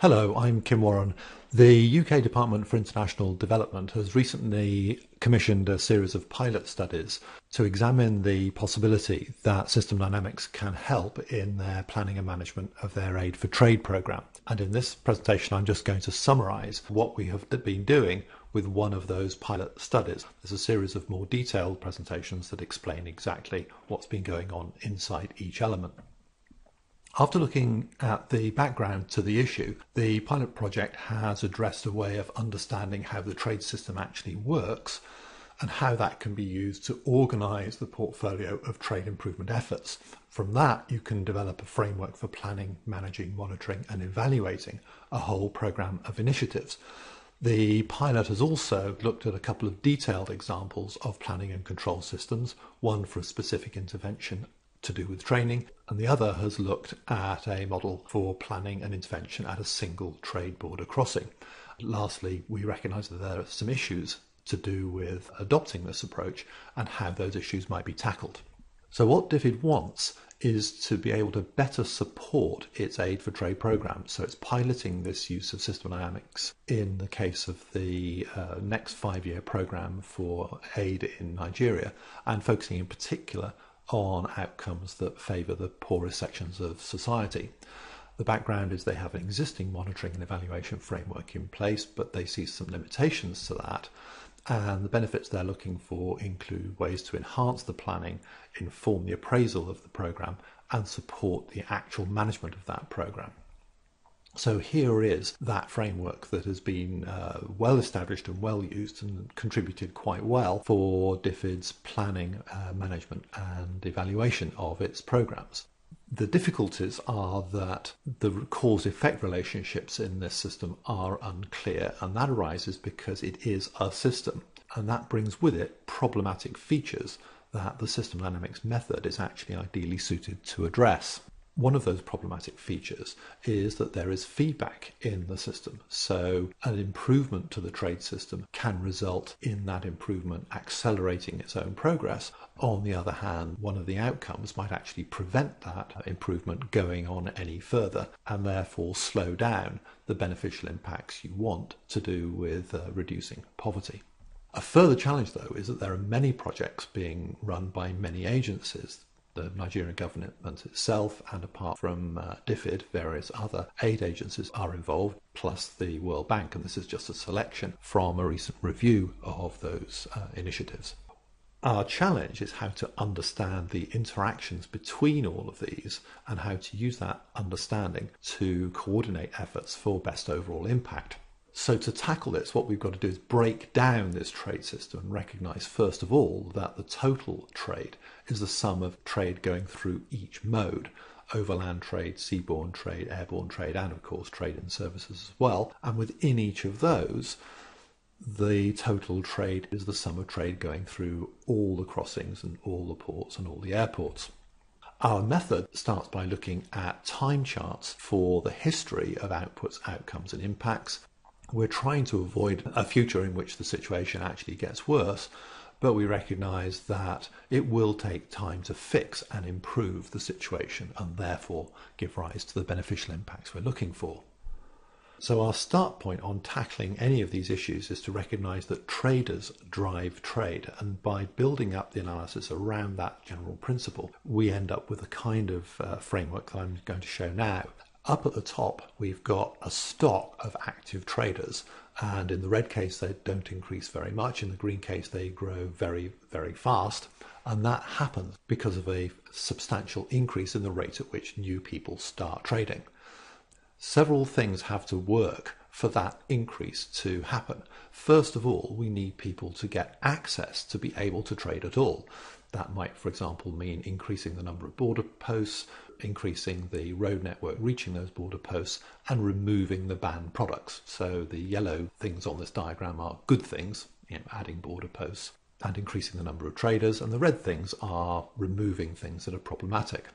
Hello, I'm Kim Warren. The UK Department for International Development has recently commissioned a series of pilot studies to examine the possibility that system dynamics can help in their planning and management of their Aid for Trade programme. And in this presentation, I'm just going to summarise what we have been doing with one of those pilot studies. There's a series of more detailed presentations that explain exactly what's been going on inside each element. After looking at the background to the issue, the pilot project has addressed a way of understanding how the trade system actually works and how that can be used to organise the portfolio of trade improvement efforts. From that, you can develop a framework for planning, managing, monitoring and evaluating a whole programme of initiatives. The pilot has also looked at a couple of detailed examples of planning and control systems, one for a specific intervention to do with training, and the other has looked at a model for planning and intervention at a single trade border crossing. Lastly, we recognise that there are some issues to do with adopting this approach and how those issues might be tackled. So what DFID wants is to be able to better support its Aid for Trade programme. So it's piloting this use of system dynamics in the case of the next 5-year programme for aid in Nigeria, and focusing in particular on outcomes that favour the poorest sections of society. The background is they have an existing monitoring and evaluation framework in place, but they see some limitations to that. And the benefits they're looking for include ways to enhance the planning, inform the appraisal of the programme, and support the actual management of that programme. So here is that framework that has been well established and well used and contributed quite well for DFID's planning, management and evaluation of its programmes. The difficulties are that the cause-effect relationships in this system are unclear, and that arises because it is a system, and that brings with it problematic features that the system dynamics method is actually ideally suited to address. One of those problematic features is that there is feedback in the system. So an improvement to the trade system can result in that improvement accelerating its own progress. On the other hand, one of the outcomes might actually prevent that improvement going on any further and therefore slow down the beneficial impacts you want to do with reducing poverty. A further challenge, though, is that there are many projects being run by many agencies. The Nigerian government itself, and apart from DFID, various other aid agencies are involved, plus the World Bank, and this is just a selection from a recent review of those initiatives. Our challenge is how to understand the interactions between all of these and how to use that understanding to coordinate efforts for best overall impact. So to tackle this, what we've got to do is break down this trade system and recognise, first of all, that the total trade is the sum of trade going through each mode: overland trade, seaborne trade, airborne trade, and of course trade in services as well. And within each of those, the total trade is the sum of trade going through all the crossings and all the ports and all the airports. Our method starts by looking at time charts for the history of outputs, outcomes and impacts. We're trying to avoid a future in which the situation actually gets worse, but we recognise that it will take time to fix and improve the situation and therefore give rise to the beneficial impacts we're looking for. So our start point on tackling any of these issues is to recognise that traders drive trade, and by building up the analysis around that general principle, we end up with a kind of framework that I'm going to show now. Up at the top, we've got a stock of active traders, and in the red case, they don't increase very much. In the green case, they grow very, very fast. And that happens because of a substantial increase in the rate at which new people start trading. Several things have to work for that increase to happen. First of all, we need people to get access to be able to trade at all. That might, for example, mean increasing the number of border posts, increasing the road network reaching those border posts, and removing the banned products. So the yellow things on this diagram are good things, adding border posts and increasing the number of traders, and the red things are removing things that are problematic.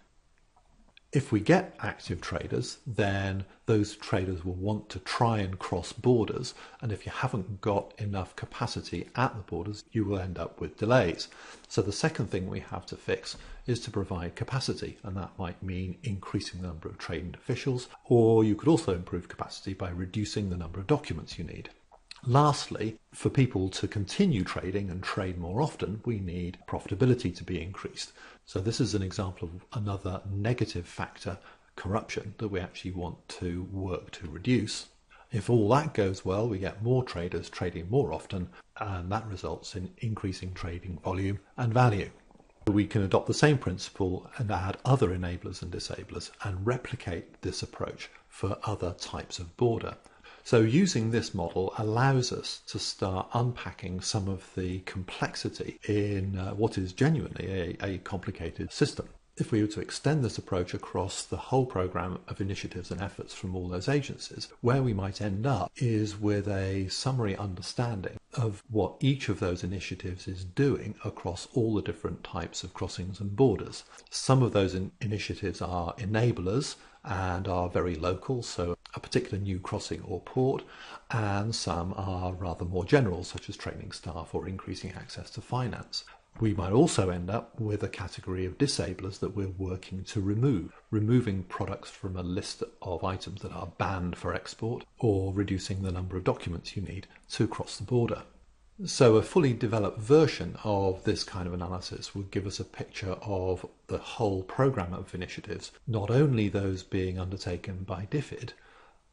If we get active traders, then those traders will want to try and cross borders. And if you haven't got enough capacity at the borders, you will end up with delays. So the second thing we have to fix is to provide capacity. And that might mean increasing the number of trading officials, or you could also improve capacity by reducing the number of documents you need. Lastly, for people to continue trading and trade more often, we need profitability to be increased. So this is an example of another negative factor, corruption, that we actually want to work to reduce. If all that goes well, we get more traders trading more often, and that results in increasing trading volume and value. We can adopt the same principle and add other enablers and disablers and replicate this approach for other types of border. So using this model allows us to start unpacking some of the complexity in what is genuinely a complicated system. If we were to extend this approach across the whole program of initiatives and efforts from all those agencies, where we might end up is with a summary understanding of what each of those initiatives is doing across all the different types of crossings and borders. Some of those initiatives are enablers and are very local, so a particular new crossing or port, and some are rather more general, such as training staff or increasing access to finance. We might also end up with a category of disablers that we're working to remove, removing products from a list of items that are banned for export, or reducing the number of documents you need to cross the border. So a fully developed version of this kind of analysis would give us a picture of the whole program of initiatives, not only those being undertaken by DFID,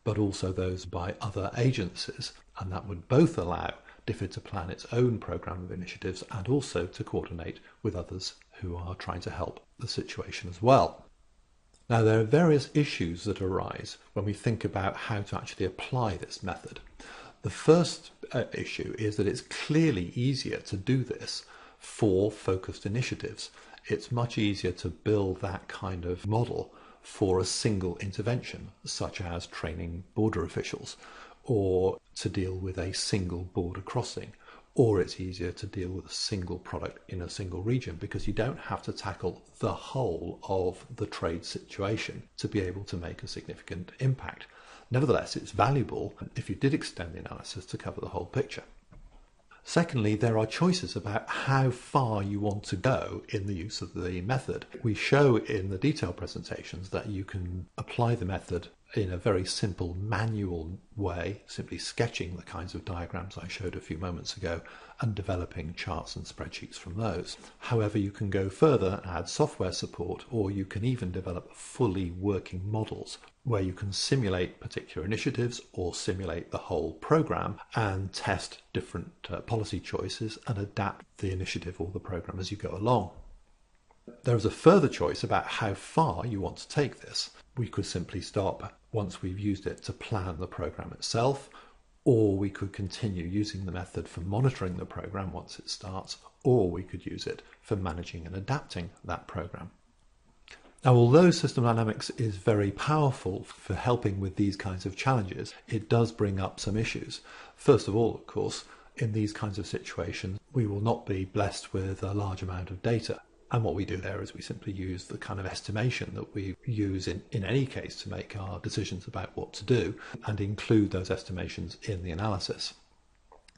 but also those by other agencies, and that would both allow DFID to plan its own program of initiatives and also to coordinate with others who are trying to help the situation as well. Now, there are various issues that arise when we think about how to actually apply this method. The first issue is that it's clearly easier to do this for focused initiatives. It's much easier to build that kind of model for a single intervention, such as training border officials, or to deal with a single border crossing, or it's easier to deal with a single product in a single region because you don't have to tackle the whole of the trade situation to be able to make a significant impact. Nevertheless, it's valuable if you did extend the analysis to cover the whole picture. Secondly, there are choices about how far you want to go in the use of the method. We show in the detailed presentations that you can apply the method in a very simple manual way, simply sketching the kinds of diagrams I showed a few moments ago and developing charts and spreadsheets from those. However, you can go further and add software support, or you can even develop fully working models where you can simulate particular initiatives or simulate the whole program and test different policy choices and adapt the initiative or the program as you go along. There is a further choice about how far you want to take this. We could simply stop once we've used it to plan the program itself, or we could continue using the method for monitoring the program once it starts, or we could use it for managing and adapting that program. Now, although system dynamics is very powerful for helping with these kinds of challenges, it does bring up some issues. First of all, of course, in these kinds of situations, we will not be blessed with a large amount of data. And what we do there is we simply use the kind of estimation that we use in any case to make our decisions about what to do and include those estimations in the analysis.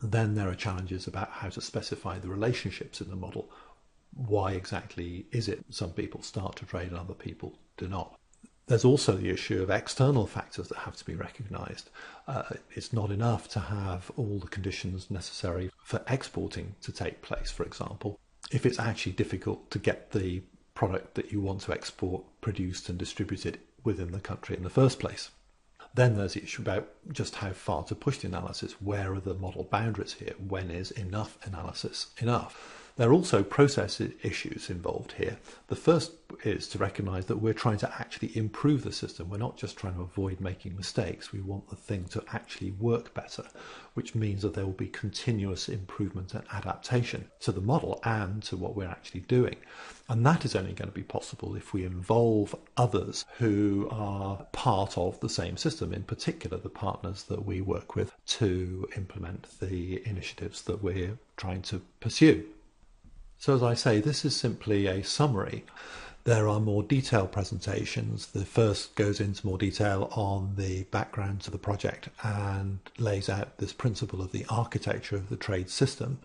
Then there are challenges about how to specify the relationships in the model. Why exactly is it some people start to trade and other people do not? There's also the issue of external factors that have to be recognised. It's not enough to have all the conditions necessary for exporting to take place, for example, if it's actually difficult to get the product that you want to export produced and distributed within the country in the first place. Then there's the issue about just how far to push the analysis. Where are the model boundaries here? When is enough analysis enough? There are also process issues involved here. The first is to recognise that we're trying to actually improve the system. We're not just trying to avoid making mistakes. We want the thing to actually work better, which means that there will be continuous improvement and adaptation to the model and to what we're actually doing. And that is only going to be possible if we involve others who are part of the same system, in particular the partners that we work with to implement the initiatives that we're trying to pursue. So as I say, this is simply a summary. There are more detailed presentations. The first goes into more detail on the background to the project and lays out this principle of the architecture of the trade system.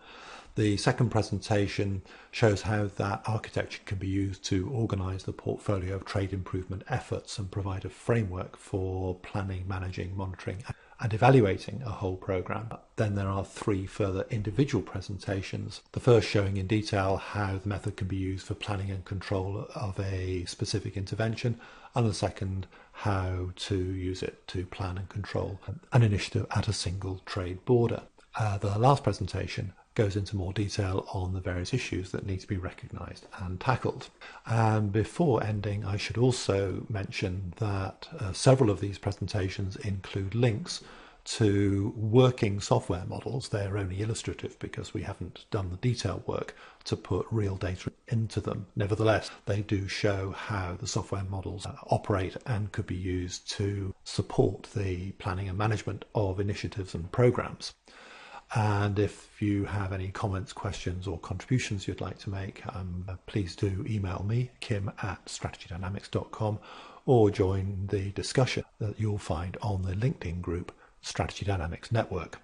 The second presentation shows how that architecture can be used to organise the portfolio of trade improvement efforts and provide a framework for planning, managing, monitoring and evaluating a whole programme. Then there are 3 further individual presentations. The first showing in detail how the method can be used for planning and control of a specific intervention, and the second how to use it to plan and control an initiative at a single trade border. The last presentation goes into more detail on the various issues that need to be recognised and tackled. And before ending, I should also mention that several of these presentations include links to working software models. They're only illustrative because we haven't done the detailed work to put real data into them. Nevertheless, they do show how the software models operate and could be used to support the planning and management of initiatives and programs. And if you have any comments, questions or contributions you'd like to make, please do email me, kim@strategydynamics.com, or join the discussion that you'll find on the LinkedIn group Strategy Dynamics Network.